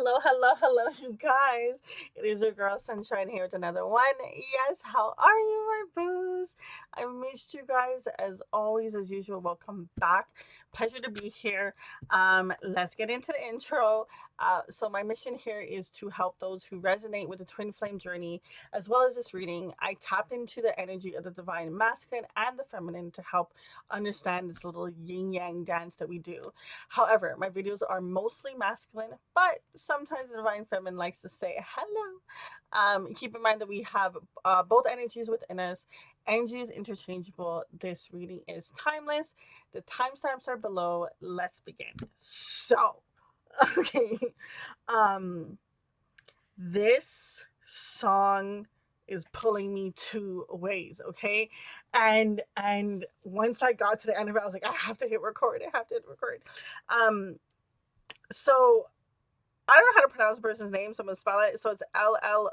Hello, you guys. It is your girl Sunshine here with another one. Yes, how are you, my boos? I missed you guys as always, as usual. Welcome back. Pleasure to be here. Let's get into the intro. So my mission here is to help those who resonate with the twin flame journey, as well as this reading. I tap into the energy of the divine masculine and the feminine to help understand this little yin yang dance that we do. However, my videos are mostly masculine, but sometimes the divine feminine likes to say hello. Keep in mind that we have both energies within us. Energy is interchangeable. This reading is timeless. The timestamps are below. Let's begin. So, okay. Um, this song is pulling me two ways, okay? And once I got to the end of it, I was like, I have to hit record. I have to hit record. Um, so I don't know how to pronounce the person's name, so I'm gonna spell it. So it's Lloyiso.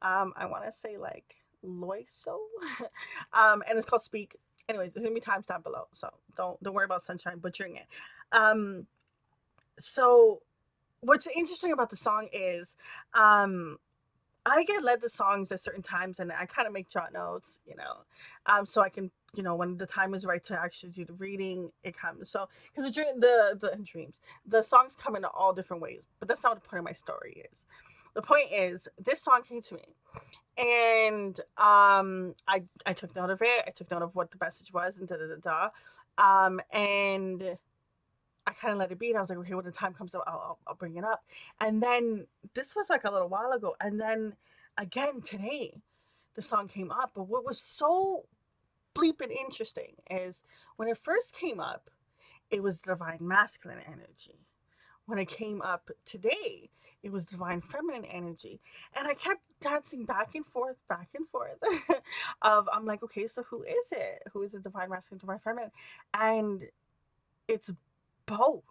I want to say like Loiso. And it's called Speak. Anyways, it's gonna be timestamp below, so don't worry about Sunshine butchering it. Um, so what's interesting about the song is, I get led the songs at certain times, and I kind of make jot notes, so I can, when the time is right to actually do the reading, it comes. So, because the dreams, the songs come in all different ways, but that's not what the point of my story is. The point is, this song came to me, and I took note of it. I took note of what the message was, and da da da da. And I kind of let it be, and I was like, okay, when the time comes up, I'll bring it up. And then this was like a little while ago, and then again today, the song came up. But what was so bleeping interesting is when it first came up, it was divine masculine energy. When it came up today, it was divine feminine energy, and I kept dancing back and forth. Of I'm like, okay, so who is it? Who is the divine masculine, divine feminine? And it's both.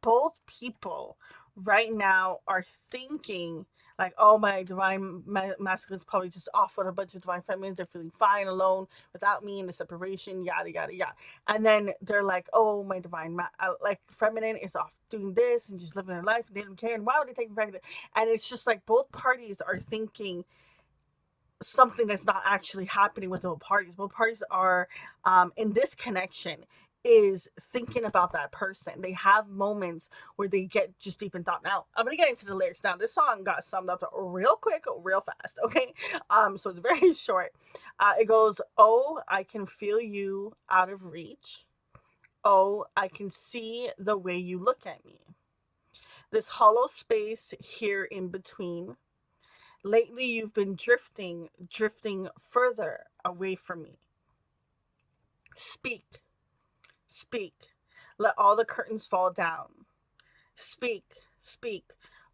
Both people right now are thinking like, oh, my divine masculine is probably just off with a bunch of divine feminines. They're feeling fine alone without me in the separation, yada yada yada. And then they're like, oh, my divine like feminine is off doing this and just living their life, and they don't care, and why would they take me pregnant? And it's just like both parties are thinking something that's not actually happening with both parties. Both parties are, in this connection, is thinking about that person. They have moments where they get just deep in thought. Now, I'm gonna get into the lyrics. Now, this song got summed up real quick, real fast. Okay, so it's very short. It goes, "Oh, I can feel you out of reach. Oh, I can see the way you look at me. This hollow space here in between. Lately, you've been drifting further away from me. Speak, speak. Let all the curtains fall down. Speak.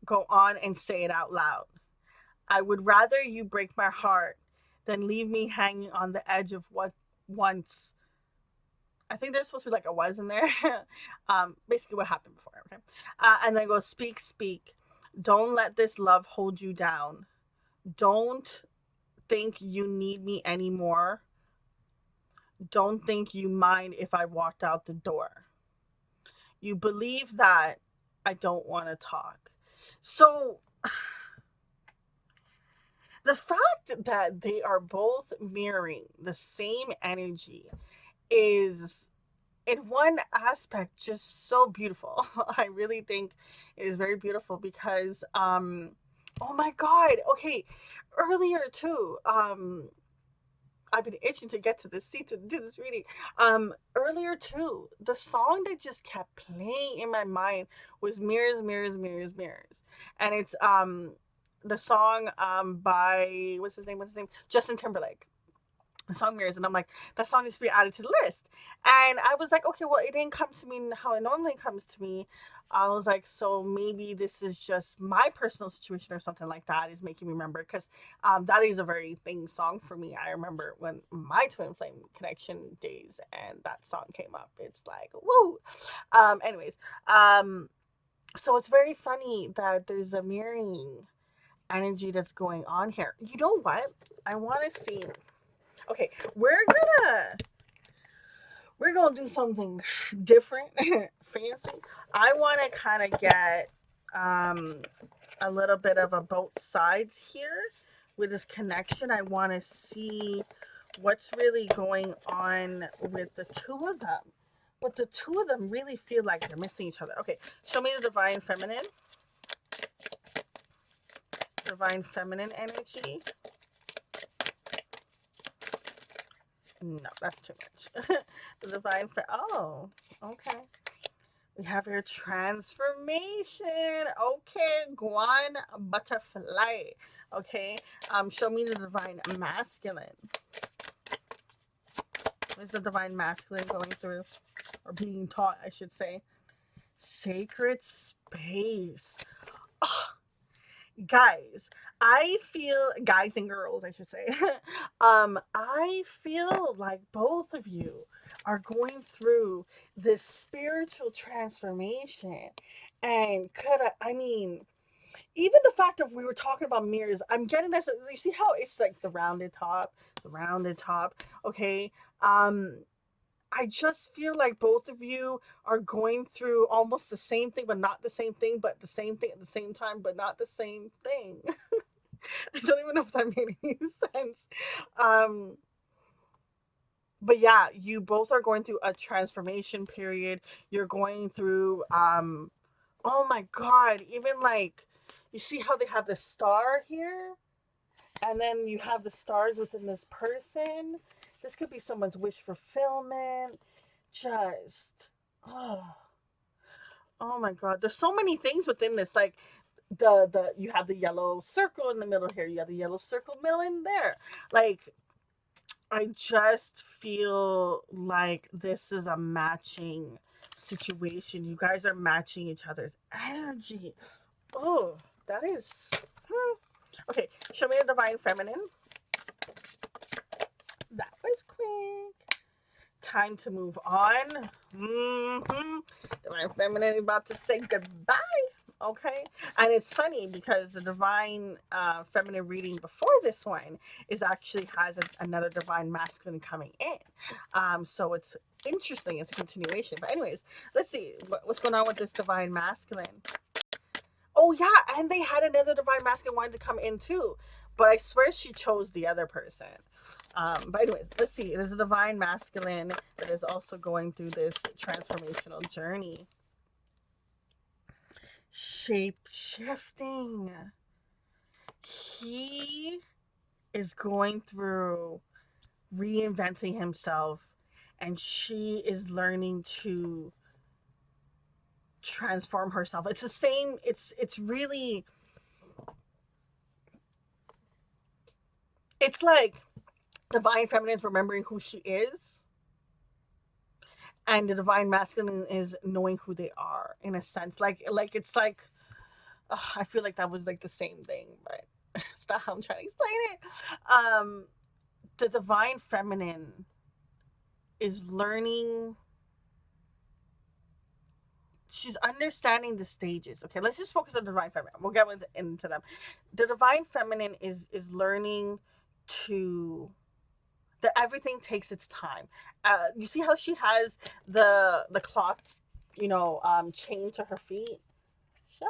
Go on and say it out loud. I would rather you break my heart than leave me hanging on the edge of what once." I think there's supposed to be like a was in there. Basically what happened before, okay? And then go, speak. Don't let this love hold you down. Don't think you need me anymore. Don't think you mind if I walked out the door. You believe that I don't want to talk. So the fact that they are both mirroring the same energy is, in one aspect, just so beautiful. I really think it is very beautiful because, oh my god, okay, earlier too, I've been itching to get to this seat to do this reading. Earlier too, the song that just kept playing in my mind was Mirrors, and it's the song by what's his name, Justin Timberlake. The song Mirrors, and I'm like, that song needs to be added to the list. And I was like, okay, well, it didn't come to me how it normally comes to me. I was like, so maybe this is just my personal situation or something like that is making me remember, because that is a very thing song for me. I remember when my twin flame connection days and that song came up. It's like, woo. Anyways, so it's very funny that there's a mirroring energy that's going on here. You know what? I want to see. Okay, we're gonna do something different fancy. I want to kind of get um, a little bit of a both sides here with this connection. I want to see what's really going on with the two of them. But the two of them really feel like they're missing each other. Okay, show me the divine feminine. Divine feminine energy. No, that's too much. The divine oh, okay. We have here transformation. Okay, Guan butterfly. Okay. Show me the divine masculine. What is the divine masculine going through? Or being taught, I should say. Sacred space. Oh, guys, I feel, guys and girls, I should say. I feel like both of you are going through this spiritual transformation. And I mean, even the fact of we were talking about mirrors, I'm getting this. You see how it's like the rounded top, the rounded top. Okay. I just feel like both of you are going through almost the same thing, but not the same thing, but the same thing at the same time, but not the same thing. I don't even know if that made any sense. Um, but yeah, you both are going through a transformation period. You're going through, oh my God, even like, you see how they have the star here? And then you have the stars within this person. This could be someone's wish fulfillment. Just, oh, oh my God. There's so many things within this. Like the you have the yellow circle in the middle here. You have the yellow circle middle in there. Like, I just feel like this is a matching situation. You guys are matching each other's energy. Oh, that is. Okay, show me the divine feminine. That was quick. Time to move on. Divine feminine about to say goodbye. Okay, and it's funny because the divine feminine reading before this one is actually has another divine masculine coming in. So it's interesting. It's a continuation. But anyways, let's see what's going on with this divine masculine. Oh yeah, and they had another divine masculine wanted to come in too, but I swear she chose the other person. But anyways, let's see. There's a divine masculine that is also going through this transformational journey. Shape shifting. He is going through reinventing himself, and she is learning to transform herself. It's the same. It's really. It's like divine feminine is remembering who she is, and the divine masculine is knowing who they are in a sense. Like it's like I feel like that was like the same thing, but it's not how I'm trying to explain it. The divine feminine is learning. She's understanding the stages. Okay, let's just focus on the divine feminine. We'll get into them. The divine feminine is learning to that everything takes its time. You see how she has the clock, chained to her feet. Shut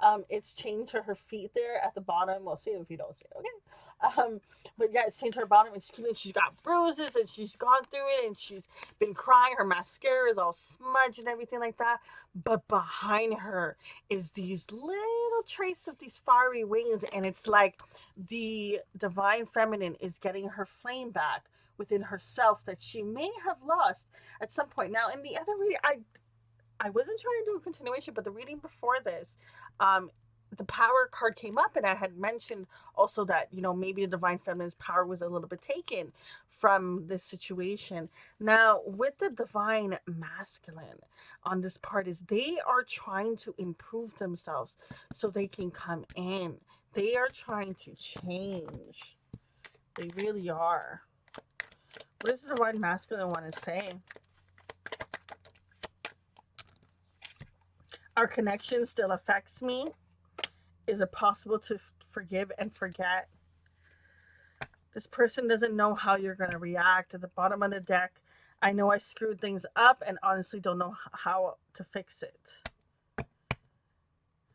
up. It's chained to her feet there at the bottom. We'll see if you don't see it, okay? But yeah, it's chained to her bottom, and she's got bruises, and she's gone through it, and she's been crying. Her mascara is all smudged and everything like that. But behind her is these little traces of these fiery wings, and it's like the divine feminine is getting her flame back within herself that she may have lost at some point. Now, in the other reading, I wasn't trying to do a continuation, but the reading before this, the power card came up, and I had mentioned also that, maybe the divine feminine's power was a little bit taken from this situation. Now, with the divine masculine on this part is they are trying to improve themselves so they can come in. They are trying to change. They really are. What does the divine masculine want to say? Our connection still affects me. Is it possible to forgive and forget? This person doesn't know how you're going to react. At the bottom of the deck, I know I screwed things up and honestly don't know how to fix it.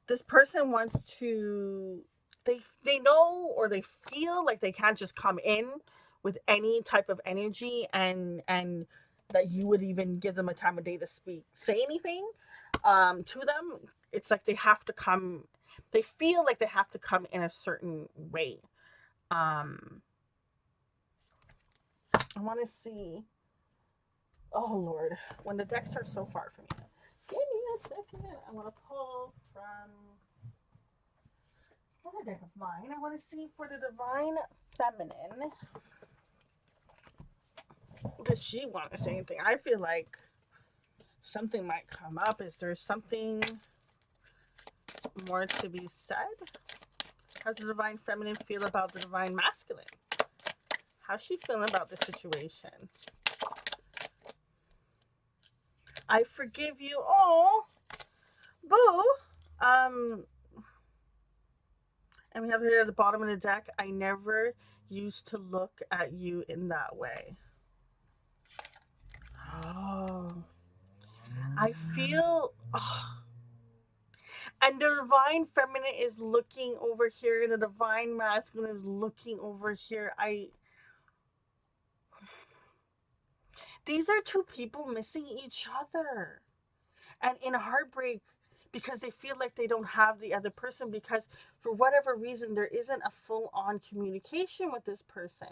This person wants to, they know or they feel like they can't just come in with any type of energy and that you would even give them a time of day to say anything to them. It's like they have to come, they feel like they have to come in a certain way. um I want to see. Oh Lord, when the decks are so far from you, give me a second. I want to pull from another deck of mine. I want to see for the Divine Feminine. Does she want to say anything? I feel like something might come up. Is there something more to be said? How's the Divine Feminine feel about the Divine Masculine? How's she feeling about the situation? I forgive you. Oh, boo. And we have here at the bottom of the deck, I never used to look at you in that way. Oh, I feel. Oh. And the Divine Feminine is looking over here, and the Divine Masculine is looking over here. These are two people missing each other. And in heartbreak, because they feel like they don't have the other person, because for whatever reason there isn't a full-on communication with this person.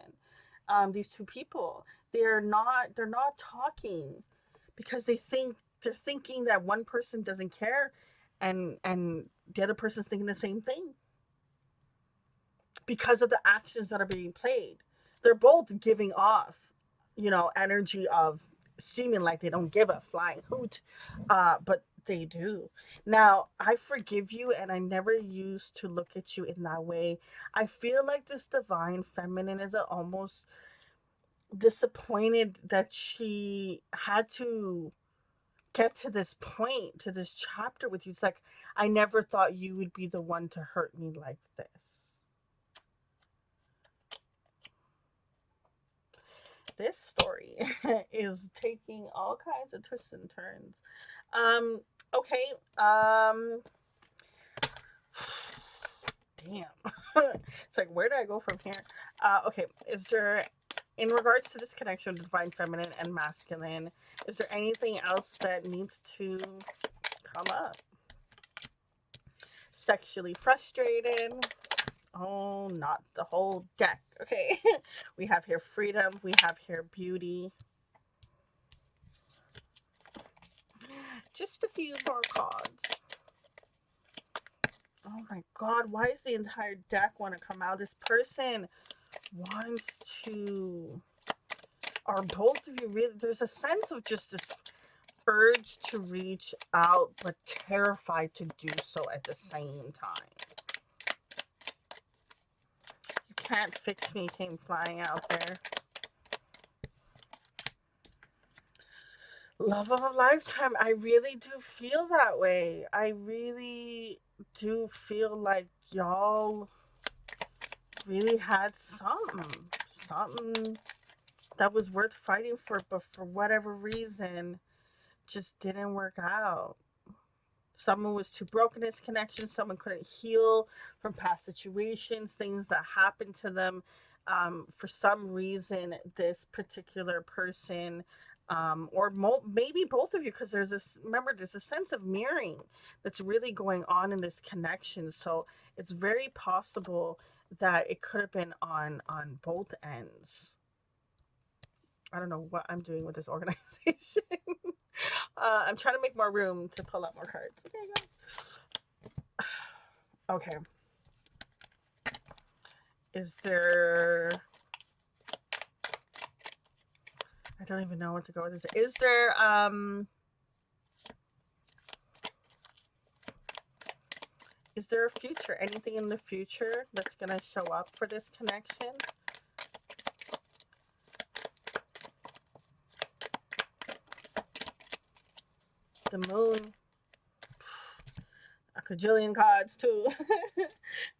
These two people, they're not talking because they're thinking that one person doesn't care, and the other person's thinking the same thing because of the actions that are being played. They're both giving off, energy of seeming like they don't give a flying hoot, but they do. Now, I forgive you, and I never used to look at you in that way. I feel like this Divine Feminine is almost disappointed that she had to get to this point, to this chapter with you. It's like, I never thought you would be the one to hurt me like this. This story is taking all kinds of twists and turns. Okay. Damn. It's like, where do I go from here? Okay. Is there, in regards to this connection of Divine Feminine and Masculine, is there anything else that needs to come up? Sexually frustrated. Oh, not the whole deck. Okay. We have here freedom. We have here beauty. Just a few more cards. Oh my God, why does the entire deck want to come out? This person wants to, or both of you really, there's a sense of just this urge to reach out, but terrified to do so at the same time. You can't fix me came flying out there. Love of a lifetime. I really do feel that way. I really do feel like y'all really had something that was worth fighting for, but for whatever reason, just didn't work out. Someone was too broken in this connection. Someone couldn't heal from past situations, things that happened to them. For some reason, this particular person, or maybe both of you, because there's this, remember, there's a sense of mirroring that's really going on in this connection. So it's very possible that it could have been on both ends. I don't know what I'm doing with this organization. I'm trying to make more room to pull out more cards. Okay, guys. Okay. Is there... I don't even know what to go with this. Is there... Is there a future? Anything in the future that's going to show up for this connection? The moon. A cajillion cards too.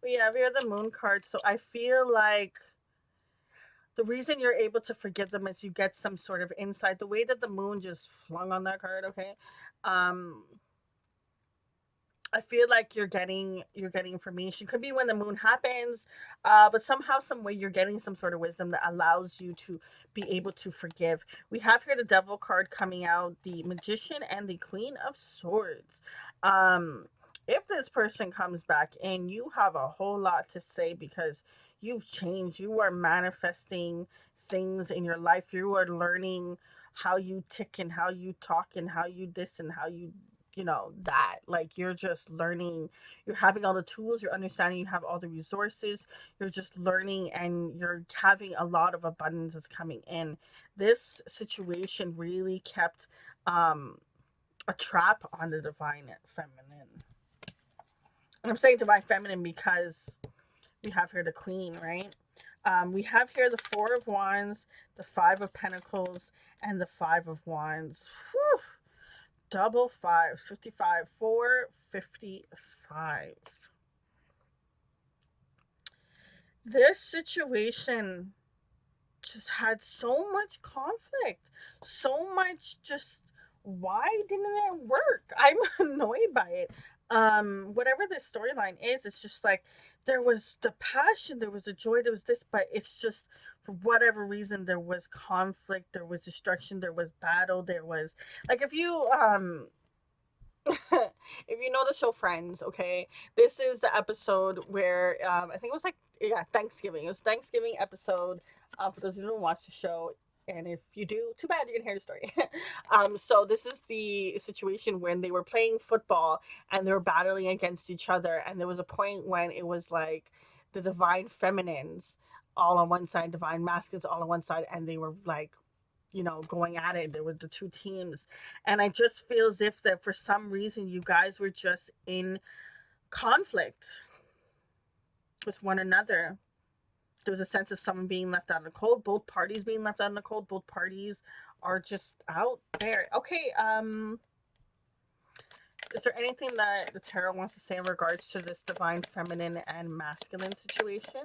We have here the moon card. So I feel like The reason you're able to forgive them is you get some sort of insight. The way that the moon just flung on that card, okay? Um, I feel like you're getting information. Could be when the moon happens, but somehow, some way, you're getting some sort of wisdom that allows you to be able to forgive. We have here the Devil card coming out, the Magician, and the Queen of Swords. Um, if this person comes back and you have a whole lot to say because you've changed, you are manifesting things in your life. You are learning how you tick and how you talk and how you this and how you that, like, you're just learning, you're having all the tools, you're understanding, you have all the resources, you're just learning, and you're having a lot of abundance that's coming in. This situation really kept um a trap on the divine feminine, and I'm saying divine feminine because we have here the queen, right? We have here the Four of Wands, the Five of Pentacles, and the Five of Wands. Whew. Double fives, 55, 455. This situation just had so much conflict, so much just, why didn't it work? I'm annoyed by it. Whatever the storyline is, it's just like there was the passion, there was the joy, there was this, but it's just for whatever reason there was conflict, there was destruction, there was battle, there was, like, if you know the show Friends, okay, this is the episode where I think it was like, yeah, Thanksgiving. It was Thanksgiving episode. For those who don't watch the show, and if you do, too bad, you're gonna hear the story. So this is the situation when they were playing football and they were battling against each other, and there was a point when it was like the divine feminines all on one side, divine masculines all on one side, and they were like, going at it. There were the two teams. And I just feel as if that for some reason you guys were just in conflict with one another. There was a sense of someone being left out in the cold, both parties being left out in the cold, both parties are just out there. Okay, is there anything that the tarot wants to say in regards to this divine feminine and masculine situation?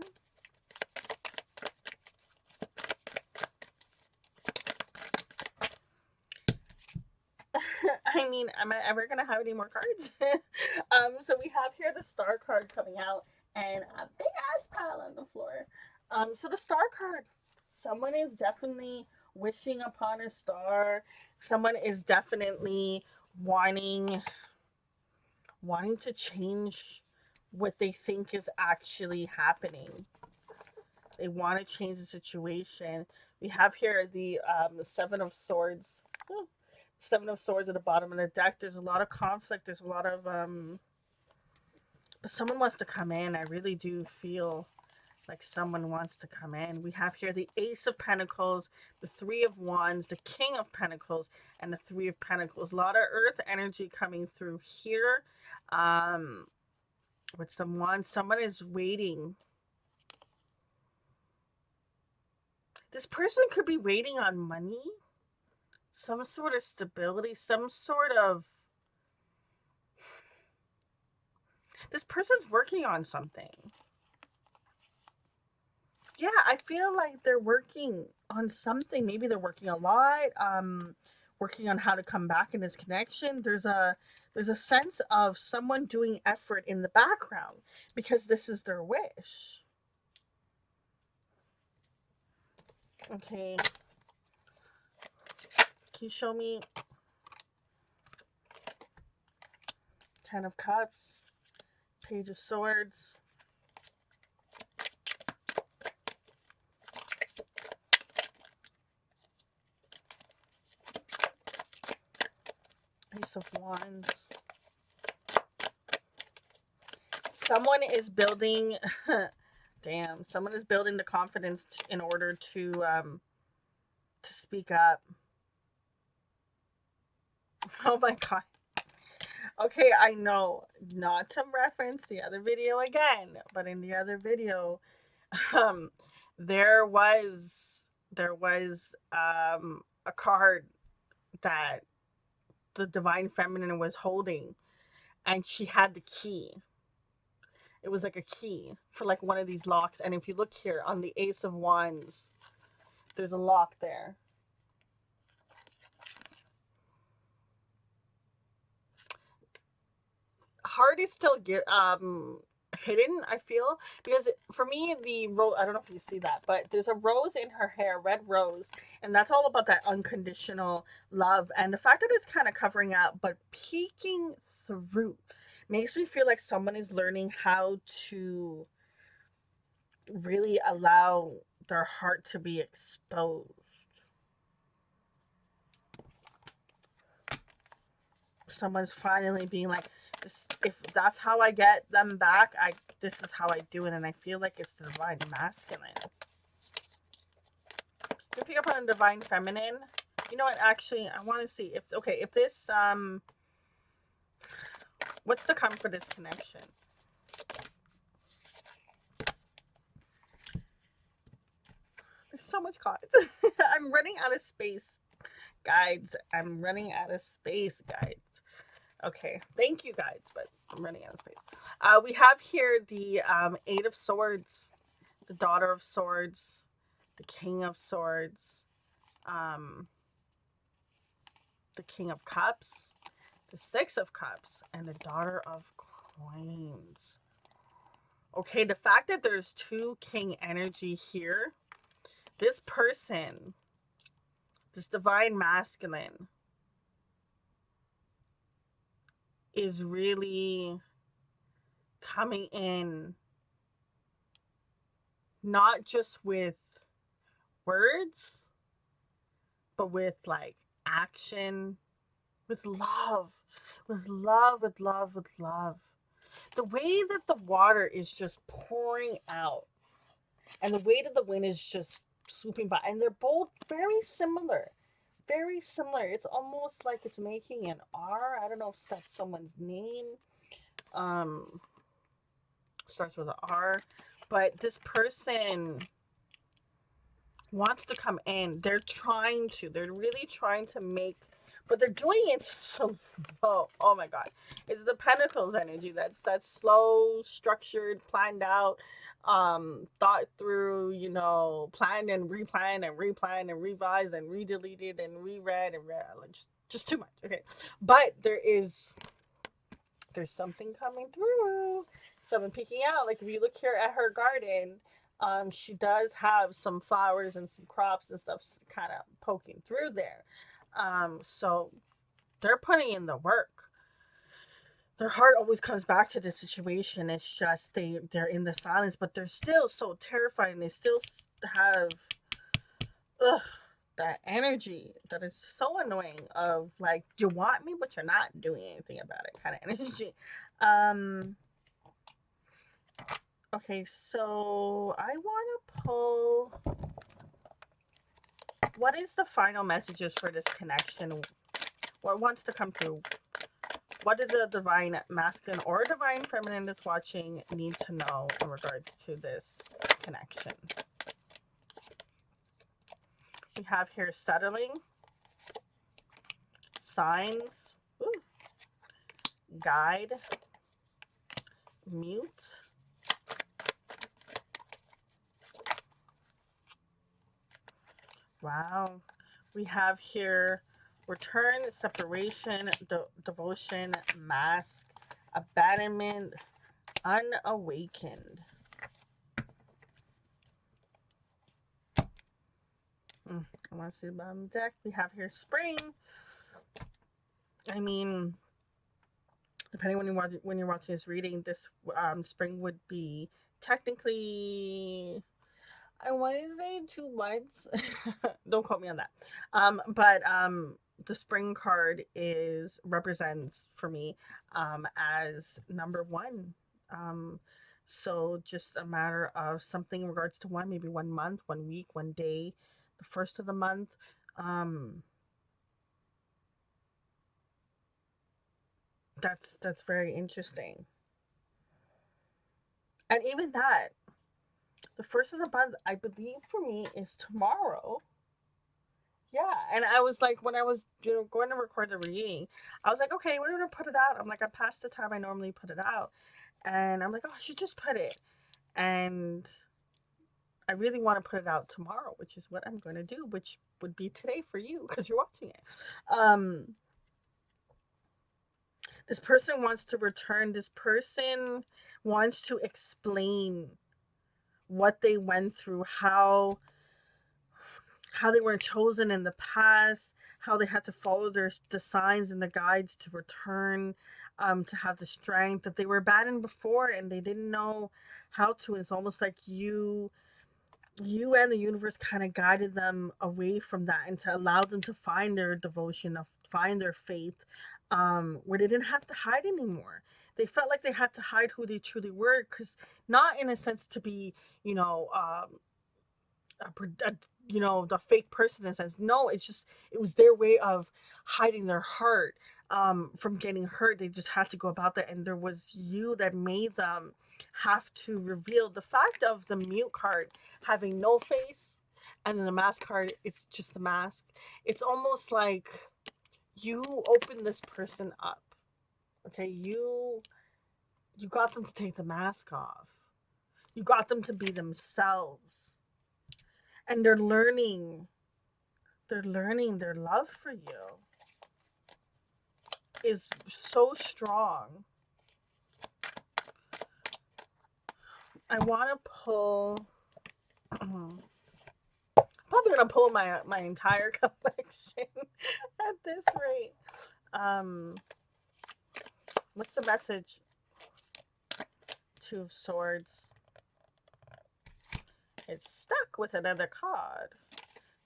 I mean, am I ever gonna have any more cards? So we have here the Star card coming out, and a big ass pile on the floor. So the Star card, someone is definitely wishing upon a star. Someone is definitely wanting wanting to change what they think is actually happening. They want to change the situation. We have here the Seven of Swords. Seven of Swords at the bottom of the deck. There's a lot of conflict. There's a lot of but someone wants to come in. I really do feel like someone wants to come in. We have here the Ace of Pentacles, the Three of Wands, the King of Pentacles, and the Three of Pentacles. A lot of earth energy coming through here. With someone is waiting. This person could be waiting on money, some sort of stability, some sort of, this person's working on something. Yeah, I feel like they're working on something. Maybe they're working a lot, working on how to come back in this connection. There's a sense of someone doing effort in the background because this is their wish. Okay. Can you show me Ten of Cups, Page of Swords, Ace of Wands. Someone is building damn, someone is building the confidence in order to speak up. Oh my god. Okay, I know not to reference the other video again, but in the other video, um, there was a card that the divine feminine was holding, and she had the key. It was like a key for like one of these locks, and if you look here on the Ace of Wands, There's a lock there. Heart is still hidden, I feel, because for me the rose, I don't know if you see that, but there's a rose in her hair, red rose, and that's all about that unconditional love, and the fact that it's kind of covering up but peeking through makes me feel like someone is learning how to really allow their heart to be exposed. Someone's finally being like, this, if that's how I get them back, I this is how I do it, and I feel like it's the divine masculine. You pick up on the divine feminine. You know what? Actually, I want to see if okay, if this what's the come for this connection? There's so much cards. I'm running out of space, guides. I'm running out of space, guides. Okay, thank you, guides, but I'm running out of space. We have here the Eight of Swords, the Daughter of Swords, the King of Swords, um, the King of Cups, the Six of Cups, and the Daughter of Coins. Okay, the fact that there's two king energy here, this person, this divine masculine, is really coming in not just with words, but with like action, with love, with love, with love, with love. The way that the water is just pouring out and the way that the wind is just swooping by, and they're both very similar. Very similar. It's almost like it's making an R. I don't know if that's someone's name. Um, Starts with an R, but this person wants to come in. They're trying to. They're really trying to make, but they're doing it so slow. Oh my god, it's the Pentacles energy. That's slow, structured, planned out, thought through. You know, planned and replanned and replanned and revised and redeleted and reread and read. Like just too much. Okay, but there's something coming through. Something peeking out. Like if you look here at her garden, she does have some flowers and some crops and stuff kind of poking through there. So they're putting in the work. Their heart always comes back to the situation. It's just they're in the silence, but they're still so terrified, and they still have ugh, that energy that is so annoying. Of like, you want me, but you're not doing anything about it, kind of energy. Um, Okay, so I want to pull. What is the final messages for this connection? What wants to come through? What does the divine masculine or divine feminine that's watching need to know in regards to this connection? We have here settling, signs, ooh, guide, mute. Wow. We have here return, separation, devotion, mask, abandonment, unawakened. I want to see the bottom of the deck. We have here spring. I mean, depending when you're watching this reading, this spring would be technically, I want to say 2 months. Don't quote me on that. But the spring card represents for me as number one. So just a matter of something in regards to one, maybe 1 month, 1 week, 1 day, the first of the month. That's very interesting. And even that, the first of the month, I believe for me is tomorrow. Yeah, and I was like, when I was going to record the reading, I was like, okay, we're gonna put it out. I'm like, I passed the time I normally put it out, and I'm like, oh, I should just put it. And I really want to put it out tomorrow, which is what I'm going to do, which would be today for you because you're watching it. This person wants to return. This person wants to explain what they went through, how they weren't chosen in the past, how they had to follow the signs and the guides to return, to have the strength that they were bad in before and they didn't know how to. It's almost like you and the universe kind of guided them away from that and to allow them to find their devotion, of find their faith, where they didn't have to hide anymore. They felt like they had to hide who they truly were, because not in a sense to be, you know, a the fake person in a sense. No, it's just it was their way of hiding their heart, from getting hurt. They just had to go about that, and there was you that made them have to reveal the fact of the mute card having no face, and then the mask card, it's just the mask. It's almost like you opened this person up. Okay, you got them to take the mask off. You got them to be themselves, and they're learning their love for you is so strong. I want to pull probably gonna pull my entire collection at this rate. um what's the message? Two of Swords. It's stuck with another card.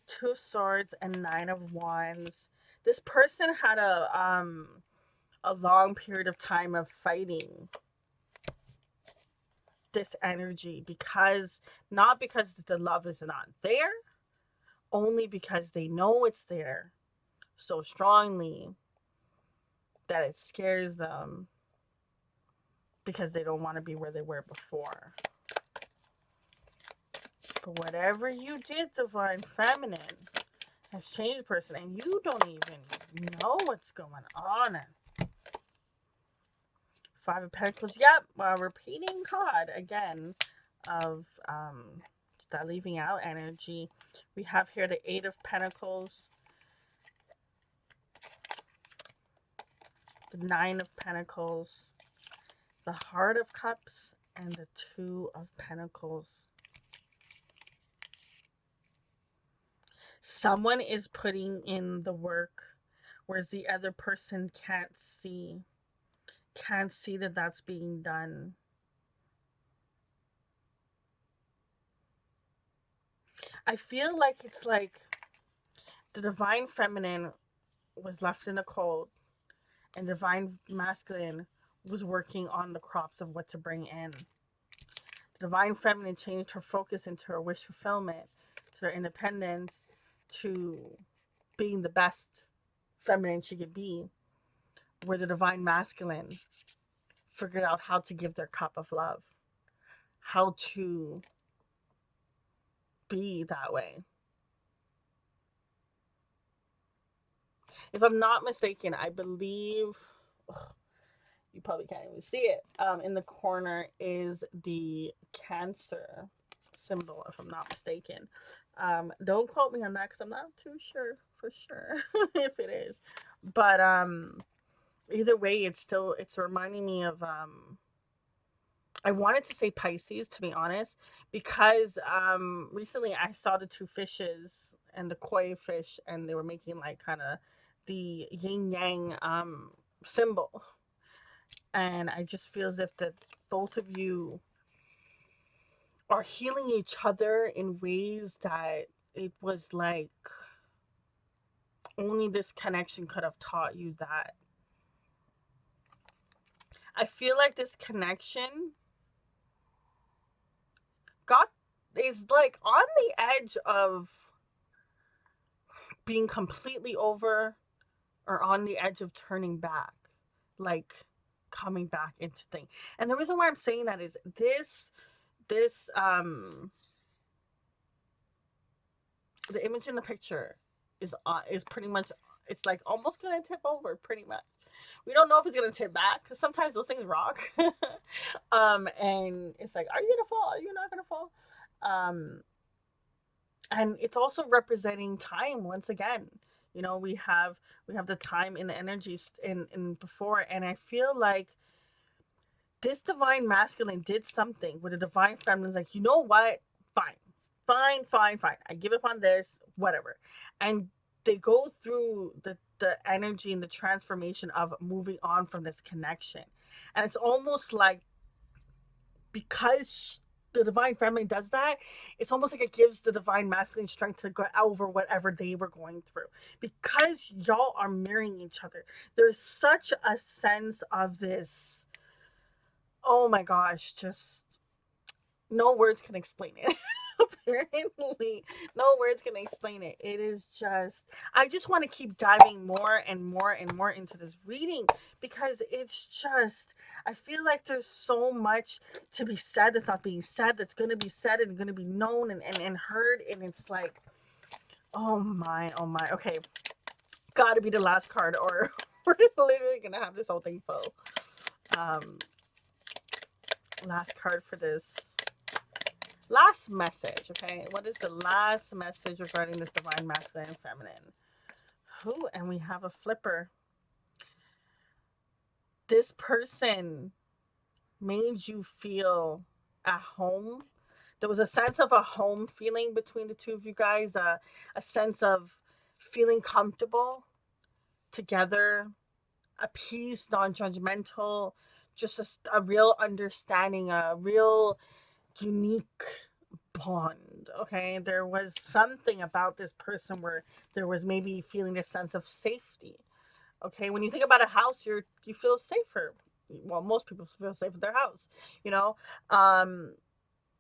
Two of Swords and Nine of Wands. This person had a long period of time of fighting this energy, because not because the love is not there, only because they know it's there so strongly that it scares them, because they don't want to be where they were before. But whatever you did, Divine Feminine, has changed the person, and you don't even know what's going on. Five of Pentacles. Yep, repeating card again of that leaving out energy. We have here the Eight of Pentacles, the Nine of Pentacles, the Heart of Cups, and the Two of Pentacles. Someone is putting in the work, whereas the other person can't see that that's being done. I feel like it's like the Divine Feminine was left in the cold, and Divine Masculine was working on the crops of what to bring in. The Divine Feminine changed her focus into her wish fulfillment, to her independence, to being the best feminine she could be, where the Divine Masculine figured out how to give their cup of love, how to be that way. If I'm not mistaken, I believe, you probably can't even see it, in the corner is the Cancer symbol, if I'm not mistaken. Don't quote me on that because I'm not too sure for sure if it is. But either way, it's reminding me of, I wanted to say Pisces, to be honest, because recently I saw the two fishes and the koi fish, and they were making like kind of the yin yang symbol, and I just feel as if that both of you are healing each other in ways that it was like only this connection could have taught you that. I feel like this connection is like on the edge of being completely over, or on the edge of turning back, like coming back into thing. And the reason why I'm saying that is this the image in the picture is pretty much, it's like almost gonna tip over pretty much. We don't know if it's gonna tip back, because sometimes those things rock. And it's like, are you gonna fall? Are you not gonna fall? And it's also representing time once again. You know, we have the time and the energies in before, and I feel like this divine masculine did something with the divine feminine's like, you know what? Fine. Fine, fine, fine. I give up on this, whatever. And they go through the energy and the transformation of moving on from this connection. And it's almost like because the divine feminine does that, it's almost like it gives the divine masculine strength to go over whatever they were going through. Because y'all are mirroring each other, there's such a sense of this, oh my gosh, just no words can explain it. Apparently, no words can explain it. It is just, I just want to keep diving more and more and more into this reading because it's just, I feel like there's so much to be said that's not being said, that's going to be said and going to be known and heard. And it's like, oh my, oh my. Okay, gotta be the last card or we're literally going to have this whole thing full. Um, Last card for this. Last message, okay? What is the last message regarding this divine masculine and feminine? Ooh, and we have a flipper. This person made you feel at home. There was a sense of a home feeling between the two of you guys, a sense of feeling comfortable together, a peace, non judgmental, just a real understanding, a real unique bond. Okay, there was something about this person where there was maybe feeling a sense of safety. Okay, when you think about a house, you feel safer. Well, most people feel safe in their house, you know. um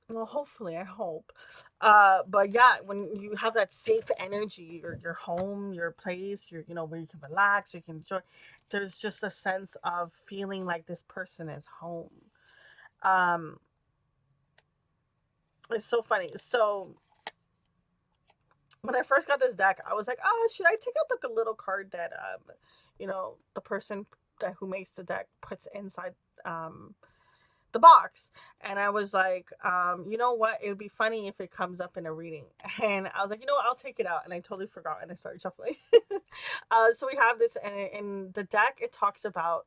well, hopefully, I hope. But yeah, when you have that safe energy, your home, your place, your, where you can relax, you can enjoy, there's just a sense of feeling like this person is home. um it's so funny. So when I first got this deck, I was like, oh, should I take out like a little card that the person that who makes the deck puts inside um the box. And I was like, you know what? It would be funny if it comes up in a reading. And I was like, you know what? I'll take it out. And I totally forgot and I started shuffling. So we have this, and in the deck, it talks about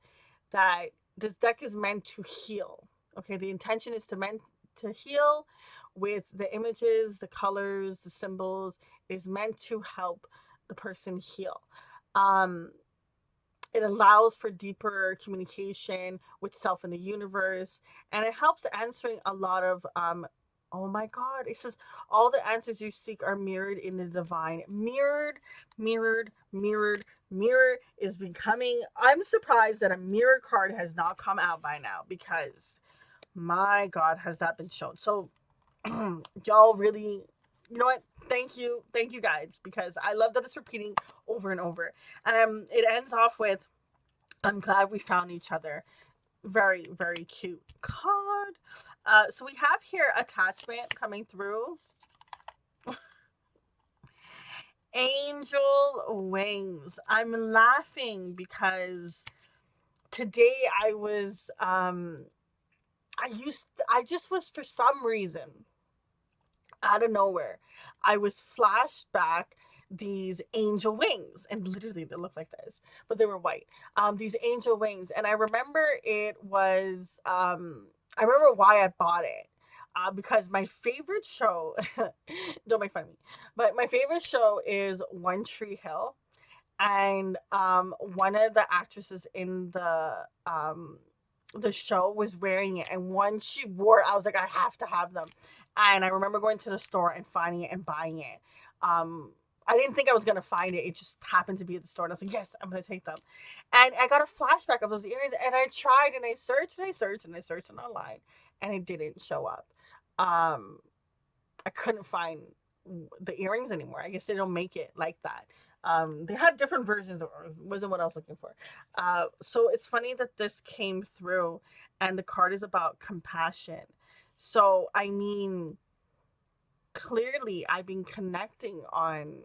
that this deck is meant to heal. Okay, the intention is to heal with the images, the colors, the symbols. It is meant to help the person heal. Um, it allows for deeper communication with self and the universe, and it helps answering a lot of oh my god, it says all the answers you seek are mirrored in the divine. Mirrored, mirrored, mirrored. Mirror is becoming, I'm surprised that a mirror card has not come out by now, because my god, has that been shown. So y'all really, you know what, thank you guys, because I love that it's repeating over and over. It ends off with, I'm glad we found each other. Very, very cute card. So we have here attachment coming through. Angel wings. I'm laughing because today I just was, for some reason, out of nowhere, I was flashed back these angel wings, and literally they look like this, but they were white. These angel wings, and I remember I remember why I bought it. Because my favorite show, don't make fun of me, but my favorite show is One Tree Hill, and one of the actresses in the show was wearing it, and once she wore it, I was like, I have to have them. And I remember going to the store and finding it and buying it. um I didn't think I was gonna find it, it just happened to be at the store, and I was like, yes, I'm gonna take them. And I got a flashback of those earrings, and I tried and I searched and I searched and I searched it online, and it didn't show up. um I couldn't find the earrings anymore. I guess they don't make it like that. They had different versions, or wasn't what I was looking for. So it's funny that this came through, and the card is about compassion. So I mean, clearly, I've been connecting on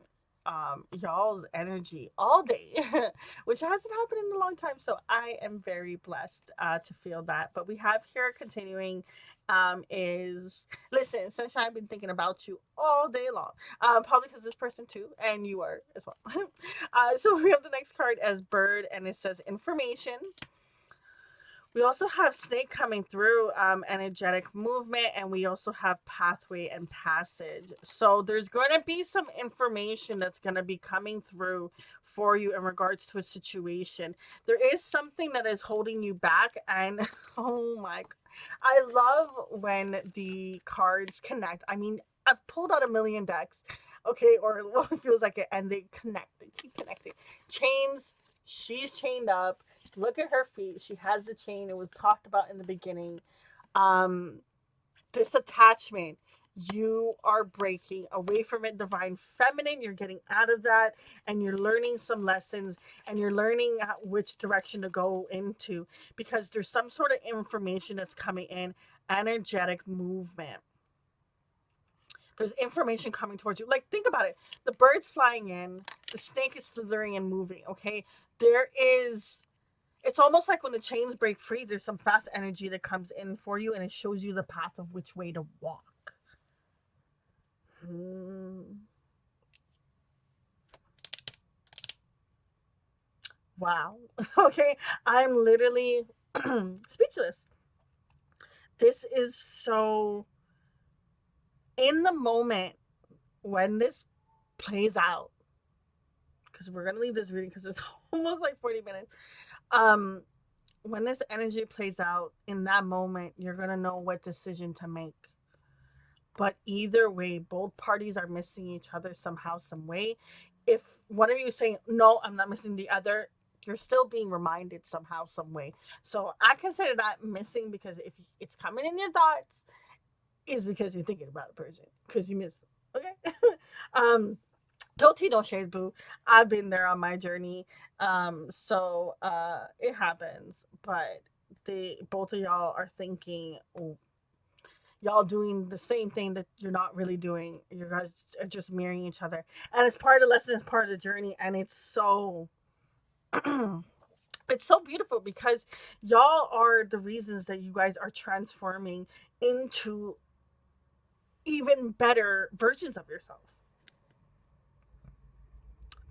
y'all's energy all day, which hasn't happened in a long time. So I am very blessed to feel that. But we have here continuing is listen, Sunshine, I've been thinking about you all day long. Probably because this person too, and you are as well. So we have the next card as Bird, and it says information. We also have Snake coming through, energetic movement, and we also have pathway and passage. So there's going to be some information that's going to be coming through for you in regards to a situation. There is something that is holding you back, and oh my, I love when the cards connect. I mean, I've pulled out a million decks, okay, or what feels like it, and they connect, they keep connecting. Chains, she's chained up. Look at her feet. She has the chain. It was talked about in the beginning. Um, this attachment, you are breaking away from it, divine feminine. You're getting out of that, and you're learning some lessons, and you're learning which direction to go into because there's some sort of information that's coming in, energetic movement. There's information coming towards you. Like, think about it. The bird's flying in, the snake is slithering and moving, okay? There is, it's almost like when the chains break free, there's some fast energy that comes in for you and it shows you the path of which way to walk. Hmm. Wow. Okay. I'm literally speechless. This is so in the moment when this plays out, because we're going to leave this reading because it's almost like 40 minutes. Um, when this energy plays out in that moment, you're going to know what decision to make. But either way, both parties are missing each other somehow, some way. If one of you is saying, no, I'm not missing the other, you're still being reminded somehow, some way. So I consider that missing because if it's coming in your thoughts, is because you're thinking about a person because you miss them. Okay. Don't tea, don't shade, boo. I've been there on my journey. So it happens. But they both of y'all are thinking, oh, y'all doing the same thing that you're not really doing. You guys are just mirroring each other. And it's part of the lesson, it's part of the journey. And it's so it's so beautiful because y'all are the reasons that you guys are transforming into even better versions of yourself.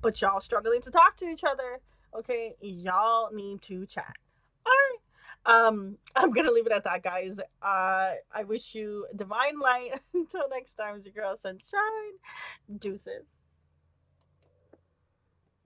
But y'all struggling to talk to each other. Okay, y'all need to chat. All right. I'm gonna leave it at that, guys. I wish you divine light. Until next time, it's your girl Sunshine. Deuces.